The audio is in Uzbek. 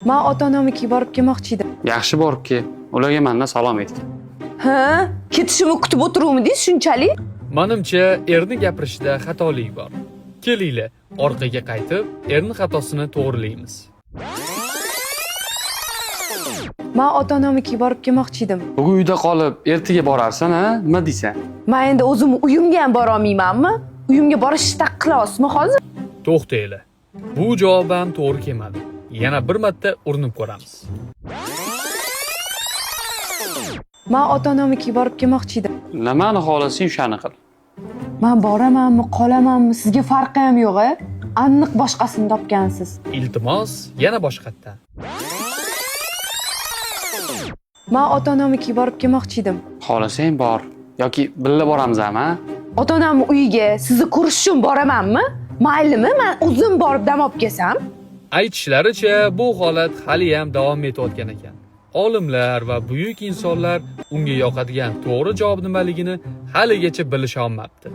Men ota-onamnikiga borib kelmoqchi edim. Yaxshi borib kel. Ularga mendan salom aytgin. Ha? Ketishimni kutib o'tiruvmidingiz shunchalik? Menimcha erni gapirishda xatolik bor. Kelinglar, orqaga qaytib, erni xatosini to'g'rilaymiz. Men ota-onamnikiga borib kelmoqchi edim. Bugun uyda qolib, ertaga borarsan, ha? Nima deysan? Men endi o'zim uyimga ham bora olmaymanmi? Uyimga borishni taqiqlayapsizmi hozir? To'xtanglar. Bu javob ham to'g'ri kelmadi. Yana bir marta urinib ko'ramiz. Men ota-onamnikiga borib kelmoqchi edim. Nimani xohlasang o'shani qil. Men boramanmi, qolamanmi, sizga farqi ham yo'q-a? Aniq boshqasini topgansiz. Iltimos, yana boshqatdan. Men ota-onamnikiga borib kelmoqchi edim. Xohlasang bor yoki birga boramiz ham, ha? Ota-onamni uyiga sizni ko'rish uchun boramanmi? Maylimi, men o'zim borib dam olib kelsam? Aytishlaricha, bu holat hali ham davom etayotgan ekan. Olimlar va buyuk insonlar unga yoqadigan to'g'ri javob nimaligini haligacha bilisha olmabdi.